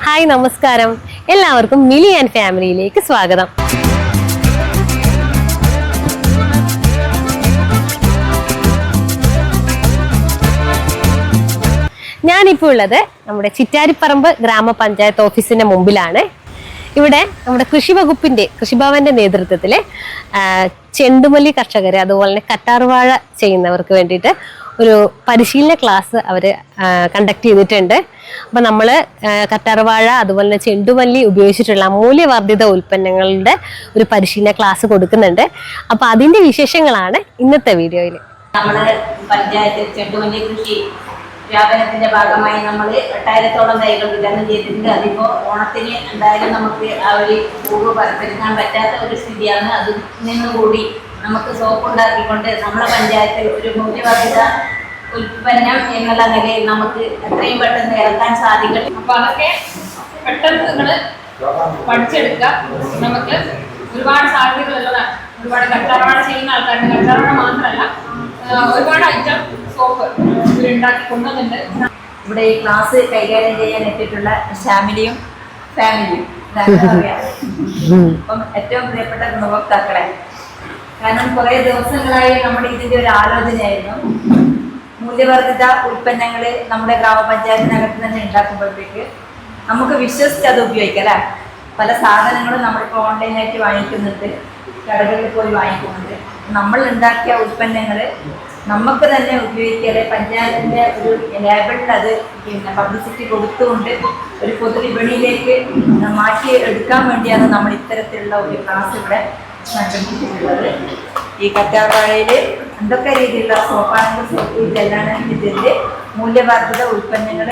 Hi നമസ്കാരം, എല്ലാവർക്കും മിലി and ഫാമിലിയിലേക്ക് സ്വാഗതം. ഞാനിപ്പോൾ ഉള്ളത് നമ്മുടെ ചിറ്റാരിപ്പറമ്പ് ഗ്രാമപഞ്ചായത്ത് ഓഫീസിന്റെ മുമ്പിലാണ്. ഇവിടെ നമ്മുടെ കൃഷിഭവന്റെ നേതൃത്വത്തിൽ ചെണ്ടുമല്ലി കർഷകർ അതുപോലെ തന്നെ കറ്റാർവാഴ ചെയ്യുന്നവർക്ക് വേണ്ടിയിട്ട് ഒരു പരിശീലന ക്ലാസ് അവർ കണ്ടക്ട് ചെയ്തിട്ടുണ്ട്. അപ്പം നമ്മൾ കറ്റാർവാഴ അതുപോലെ തന്നെ ചെണ്ടുമല്ലി ഉപയോഗിച്ചിട്ടുള്ള മൂല്യവർദ്ധിത ഉൽപ്പന്നങ്ങളുടെ ഒരു പരിശീലന ക്ലാസ് കൊടുക്കുന്നുണ്ട്. അപ്പം അതിൻ്റെ വിശേഷങ്ങളാണ് ഇന്നത്തെ വീഡിയോയിൽ. നമ്മുടെ പഞ്ചായത്ത് ചെണ്ടുമല്ലി കൃഷി വ്യാപനത്തിന്റെ ഭാഗമായി നമ്മൾ 8000-ഓളം തൈകൾ വിതരണം ചെയ്തിട്ടുണ്ട്. അതിപ്പോൾ ഓണത്തിന് എന്തായാലും നമുക്ക് ആ ഒരു പൂവ് പരപ്പെടുത്താൻ പറ്റാത്ത ഒരു സ്ഥിതിയാണ്. അതിൽ നിന്നുകൂടി നമുക്ക് സോപ്പ് ഉണ്ടാക്കിക്കൊണ്ട് നമ്മുടെ പഞ്ചായത്തിൽ ഒരു മൂല്യവർദ്ധിത ഉൽപ്പന്നം എന്നുള്ള നിലയിൽ നമുക്ക് എത്രയും പെട്ടെന്ന് ഇറക്കാൻ സാധിക്കും. അപ്പോൾ അതൊക്കെ പെട്ടെന്ന് നിങ്ങൾ പഠിച്ചെടുക്കുക. നമുക്ക് ഒരുപാട് സാധ്യതകളുള്ളതാണ്. ഒരുപാട് കറ്റാർവാഴ ചെയ്യുന്ന ആൾക്കാരുണ്ട്. കറ്റാർവാഴ മാത്രമല്ല, ഒരുപാട് ഐറ്റം സോപ്പ് ഉണ്ടാക്കി കൊണ്ടുവന്നിട്ടുണ്ട്. ഇവിടെ ഈ ക്ലാസ് കൈകാര്യം ചെയ്യാൻ എത്തിയിട്ടുള്ള ഷാമിലിയും ഫാമിലിയും അപ്പം ഏറ്റവും പ്രിയപ്പെട്ട ഗുണഭോക്താക്കളെ, കാരണം കുറേ ദിവസങ്ങളായി നമ്മുടെ ഇതിൻ്റെ ഒരു ആലോചനയായിരുന്നു. മൂല്യവർദ്ധിത ഉൽപ്പന്നങ്ങൾ നമ്മുടെ ഗ്രാമപഞ്ചായത്തിനകത്ത് തന്നെ ഉണ്ടാക്കുമ്പോഴത്തേക്ക് നമുക്ക് വിശ്വസിച്ച് അത് ഉപയോഗിക്കാം അല്ലേ. പല സാധനങ്ങളും നമ്മളിപ്പോൾ ഓൺലൈനായിട്ട് വാങ്ങിക്കുന്നുണ്ട്, കടകളിൽ പോയി വാങ്ങിക്കുന്നുണ്ട്. നമ്മൾ ഉണ്ടാക്കിയ ഉൽപ്പന്നങ്ങൾ നമുക്ക് തന്നെ ഉപയോഗിക്കാതെ പഞ്ചായത്തിൻ്റെ ഒരു ലേബിളിൽ അത് പബ്ലിസിറ്റി കൊടുത്തുകൊണ്ട് ഒരു പൊതുവിപണിയിലേക്ക് മാറ്റി എടുക്കാൻ വേണ്ടിയാണ് നമ്മൾ ഇത്തരത്തിലുള്ള ഒരു ക്ലാസ് ഇവിടെ സംഘടിപ്പിച്ചിട്ടുള്ളത്. ഈ കറ്റാർവാഴയിൽ എന്തൊക്കെ രീതിയിലുള്ള സോപ്പാണെങ്കിൽ സോപ്പ് ഇതെല്ലാം ഇതിൻ്റെ മൂല്യവർദ്ധിത ഉൽപ്പന്നങ്ങൾ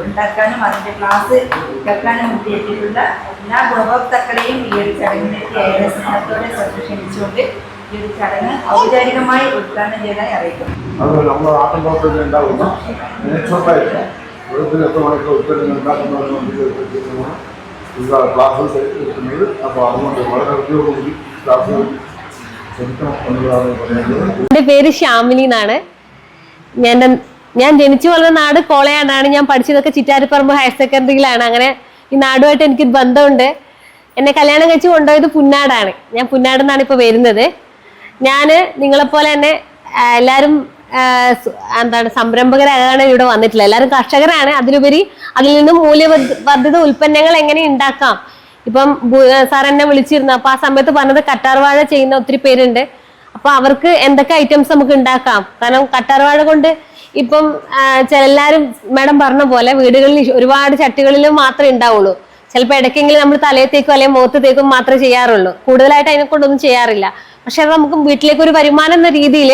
ഉണ്ടാക്കാനും അതിൻ്റെ ക്ലാസ് കേൾക്കാനും വേണ്ടിയിട്ടുള്ള എല്ലാ ഗുണഭോക്താക്കളെയും ഈ ഒരു ചടങ്ങിലേക്ക് ഏറെ സ്നേഹത്തോടെ ക്ഷണിച്ചുകൊണ്ട് ഈ ഒരു ചടങ്ങ് ഔപചാരികമായി ഉദ്ഘാടനം ചെയ്തതായി അറിയിക്കും. അതുപോലെ നമ്മുടെ ആട്ടംപാത്രത്തിൽ ഉണ്ടാകുന്ന നേച്ചുറലായിട്ട് വ്യത്യസ്തമായിട്ടുള്ള ഉൽപ്പന്നങ്ങൾ ഉണ്ടാക്കുന്നതിന് ക്ലാസ്സസ് എടുക്കുന്നത്. അപ്പോൾ അതുകൊണ്ട് വളരെ ഉപയോഗം ക്ലാസ് ശ്രമിക്കണം എന്നുള്ളതാണ് പറയുന്നത്. എൻ്റെ പേര് ശ്യാമിലി എന്നാണ്. ഞാൻ ജനിച്ചു വളർന്ന നാട് കോളയാടാണ്. ഞാൻ പഠിച്ചതൊക്കെ ചിറ്റാരിപ്പറമ്പ് ഹയർ സെക്കൻഡറിയിലാണ്. അങ്ങനെ ഈ നാടുമായിട്ട് എനിക്ക് ബന്ധമുണ്ട്. എന്നെ കല്യാണം കഴിച്ച് കൊണ്ടുപോയത് പുന്നാടാണ്. ഞാൻ പുന്നാട് നിന്നാണ് ഇപ്പോൾ വരുന്നത്. ഞാൻ നിങ്ങളെപ്പോലെ തന്നെ എല്ലാവരും സംരംഭകരാകാണ് ഇവിടെ വന്നിട്ടില്ല. എല്ലാവരും കർഷകരാണ്. അതിലുപരി അതിൽ നിന്നും മൂല്യവർദ്ധിത ഉൽപ്പന്നങ്ങൾ എങ്ങനെ ഉണ്ടാക്കാം. ഇപ്പം സാർ എന്നെ വിളിച്ചിരുന്നു. അപ്പോൾ ആ സമയത്ത് പറഞ്ഞത് കറ്റാർവാഴ ചെയ്യുന്ന ഒത്തിരി പേരുണ്ട്. അപ്പോൾ അവർക്ക് എന്തൊക്കെ ഐറ്റംസ് നമുക്ക് ഉണ്ടാക്കാം. കാരണം കറ്റാർവാഴ കൊണ്ട് ഇപ്പം എല്ലാവരും മാഡം പറഞ്ഞ പോലെ വീടുകളിൽ ഒരുപാട് ചട്ടികളിലും മാത്രമേ ഉണ്ടാവുള്ളൂ. ചിലപ്പോൾ ഇടയ്ക്കെങ്കിലും നമ്മൾ തലയത്തേക്കും അല്ലെങ്കിൽ മുഖത്തേക്കും മാത്രമേ ചെയ്യാറുള്ളൂ. കൂടുതലായിട്ട് അതിനെ കൊണ്ടൊന്നും ചെയ്യാറില്ല. പക്ഷെ അത് നമുക്ക് വീട്ടിലേക്ക് ഒരു വരുമാനം എന്ന രീതിയിൽ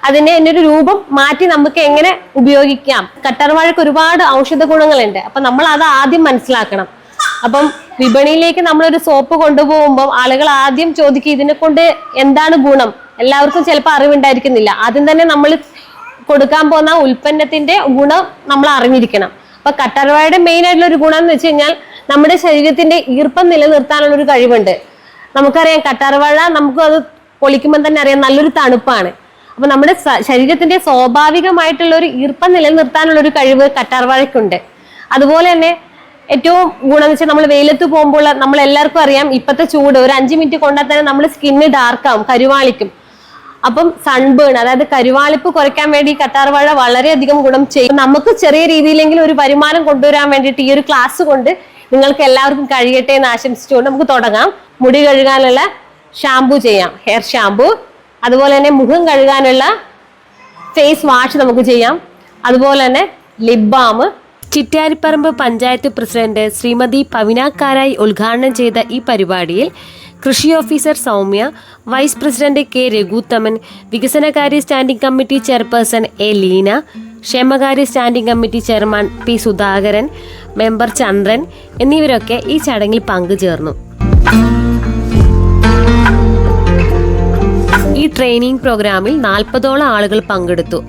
അതിനെ ഒരു രൂപം മാറ്റി നമുക്ക് എങ്ങനെ ഉപയോഗിക്കാം. കറ്റാർവാഴക്ക് ഒരുപാട് ഔഷധ ഗുണങ്ങളുണ്ട്. അപ്പം നമ്മൾ അത് ആദ്യം മനസ്സിലാക്കണം. അപ്പം വിപണിയിലേക്ക് നമ്മളൊരു സോപ്പ് കൊണ്ടുപോകുമ്പോൾ ആളുകൾ ആദ്യം ചോദിക്കും ഇതിനെ കൊണ്ട് എന്താണ് ഗുണം. എല്ലാവർക്കും ചിലപ്പോൾ അറിവുണ്ടായിരിക്കുന്നില്ല. ആദ്യം തന്നെ നമ്മൾ കൊടുക്കാൻ പോകുന്ന ഉൽപ്പന്നത്തിന്റെ ഗുണം നമ്മൾ അറിഞ്ഞിരിക്കണം. അപ്പൊ കറ്റാർവാഴയുടെ മെയിൻ ആയിട്ടുള്ള ഒരു ഗുണം എന്ന് വെച്ച് കഴിഞ്ഞാൽ നമ്മുടെ ശരീരത്തിന്റെ ഈർപ്പം നിലനിർത്താനുള്ള ഒരു കഴിവുണ്ട്. നമുക്കറിയാം കറ്റാർവാഴ നമുക്ക് അത് പൊളിക്കുമ്പോൾ തന്നെ അറിയാം നല്ലൊരു തണുപ്പാണ്. അപ്പൊ നമ്മുടെ ശരീരത്തിന്റെ സ്വാഭാവികമായിട്ടുള്ള ഒരു ഈർപ്പം നിലനിർത്താനുള്ള ഒരു കഴിവ് കറ്റാർവാഴയ്ക്കുണ്ട്. അതുപോലെ തന്നെ ഏറ്റവും ഗുണം എന്ന് വെച്ചാൽ നമ്മൾ വെയിലത്ത് പോകുമ്പോൾ നമ്മൾ എല്ലാവർക്കും അറിയാം ഇപ്പോഴത്തെ ചൂട് ഒരു 5 മിനിറ്റ് കൊണ്ടാൽ തന്നെ നമ്മൾ സ്കിന്ന് ഡാർക്കാവും, കരുവാളിക്കും. അപ്പം സൺബേൺ അതായത് കരുവാളിപ്പ് കുറയ്ക്കാൻ വേണ്ടി കറ്റാർവാഴ വളരെയധികം ഗുണം ചെയ്യും. നമുക്ക് ചെറിയ രീതിയിലെങ്കിലും ഒരു വരുമാനം കൊണ്ടുവരാൻ വേണ്ടിയിട്ട് ഈ ഒരു ക്ലാസ് കൊണ്ട് നിങ്ങൾക്ക് എല്ലാവർക്കും കഴിയട്ടെ എന്ന് ആശംസിച്ചുകൊണ്ട് നമുക്ക് തുടങ്ങാം. മുടി കഴുകാനുള്ള ഷാമ്പു ചെയ്യാം, ഹെയർ ഷാമ്പു. അതുപോലെ തന്നെ മുഖം കഴുകാനുള്ള ഫേസ് വാഷ് നമുക്ക് ചെയ്യാം. അതുപോലെ തന്നെ lip balm. Chittariparamba panchayat president Shrimati പവിനാക്കാരായി ഉദ്ഘാടനം ചെയ്ത ഈ പരിപാടിയിൽ കൃഷി officer Soumya, vice president K Raghuthaman, വികസനകാര്യ standing committee chairperson A Leena, ക്ഷേമകാര്യ standing committee chairman P Sudhakaran, member Chandran എന്നിവരൊക്കെ ഈ ചടങ്ങിൽ പങ്കുചേർന്നു. ഈ ട്രെയിനിങ് പ്രോഗ്രാമിൽ 40ഓളം ആളുകൾ പങ്കെടുത്തു.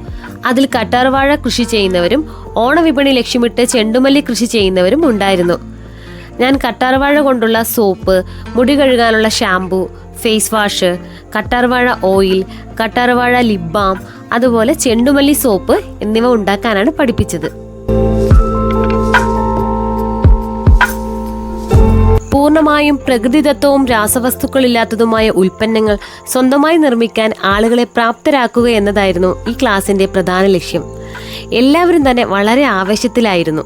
അതിൽ കറ്റാർവാഴ കൃഷി ചെയ്യുന്നവരും ഓണവിപണി ലക്ഷ്യമിട്ട് ചെണ്ടുമല്ലി കൃഷി ചെയ്യുന്നവരും ഉണ്ടായിരുന്നു. ഞാൻ കറ്റാർവാഴ കൊണ്ടുള്ള സോപ്പ്, മുടി കഴുകാനുള്ള ഷാമ്പു, ഫേസ് വാഷ്, കറ്റാർവാഴ ഓയിൽ, കറ്റാർവാഴ ലിപ് ബാം, അതുപോലെ ചെണ്ടുമല്ലി സോപ്പ് എന്നിവ ഉണ്ടാക്കാനാണ് പഠിപ്പിച്ചത്. പൂർണ്ണമായും പ്രകൃതിദത്തവും രാസവസ്തുക്കളില്ലാത്തതുമായ ഉൽപ്പന്നങ്ങൾ സ്വന്തമായി നിർമ്മിക്കാൻ ആളുകളെ പ്രാപ്തരാക്കുക എന്നതായിരുന്നു ഈ ക്ലാസിന്റെ പ്രധാന ലക്ഷ്യം. എല്ലാവരും തന്നെ വളരെ ആവേശത്തിലായിരുന്നു.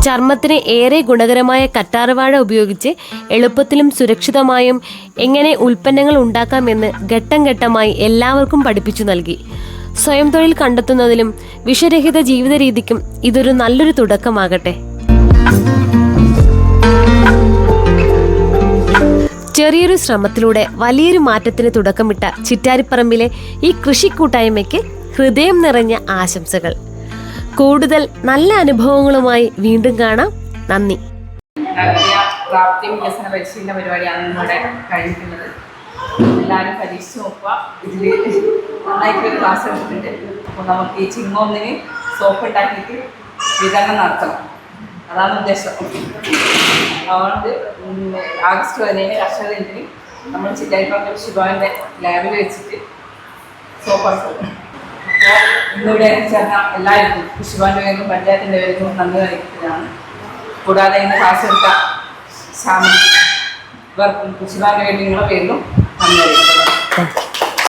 ചർമ്മത്തിന് ഏറെ ഗുണകരമായ കറ്റാർവാഴ ഉപയോഗിച്ച് എളുപ്പത്തിലും സുരക്ഷിതമായും എങ്ങനെ ഉൽപ്പന്നങ്ങൾ ഉണ്ടാക്കാമെന്ന് ഘട്ടം ഘട്ടമായി എല്ലാവർക്കും പഠിപ്പിച്ചു നൽകി. സ്വയം തൊഴിൽ കണ്ടെത്തുന്നതിലും വിഷരഹിത ജീവിത രീതിക്കും ഇതൊരു നല്ലൊരു തുടക്കമാകട്ടെ. ചെറിയൊരു ശ്രമത്തിലൂടെ വലിയൊരു മാറ്റത്തിന് തുടക്കമിട്ട ചിറ്റാരിപ്പറമ്പിലെ ഈ കൃഷി കൂട്ടായ്മയ്ക്ക് ഹൃദയം നിറഞ്ഞ ആശംസകൾ. കൂടുതൽ നല്ല അനുഭവങ്ങളുമായി വീണ്ടും കാണാം. നന്ദി. പ്രാപ്തി വികസന പരിശീലന പരിപാടിയാണ് ഇവിടെ കഴിഞ്ഞിട്ടുള്ളത്. എല്ലാവരും പരീക്ഷിച്ച് നോക്കുക. ഇതിൽ നന്നായിട്ടൊരു ക്ലാസ് എടുത്തിട്ടുണ്ട്. അപ്പോൾ നമുക്ക് ഈ ചിങ്ങോന്നിന് സോപ്പ് ഉണ്ടാക്കിയിട്ട് വിതരണം നടത്തണം, അതാണ് ഉദ്ദേശം. അതുകൊണ്ട് ആഗസ്റ്റ് 17 കർഷക ദിനത്തിന് നമ്മൾ ചിറ്റാരിപ്പറമ്പ് കൃഷിഭവൻ്റെ ലാബിൽ വെച്ചിട്ട് സോപ്പ് ഇറക്കും. അപ്പോൾ ഇന്നിവിടെ ചേർന്ന എല്ലാവർക്കും കൃഷിഭവൻ്റെ പേരിലും പഞ്ചായത്തിൻ്റെ പേരിലും നന്ദി അറിയിക്കുന്നതാണ്. കൂടാതെ ഇന്ന് ക്ലാസ് എടുത്ത ശ്യാമ ഇവർക്കും കൃഷിഭവൻ്റെ പേരിൽ നിങ്ങളുടെ പേരിലും നന്ദി അറിയിക്കുന്നു.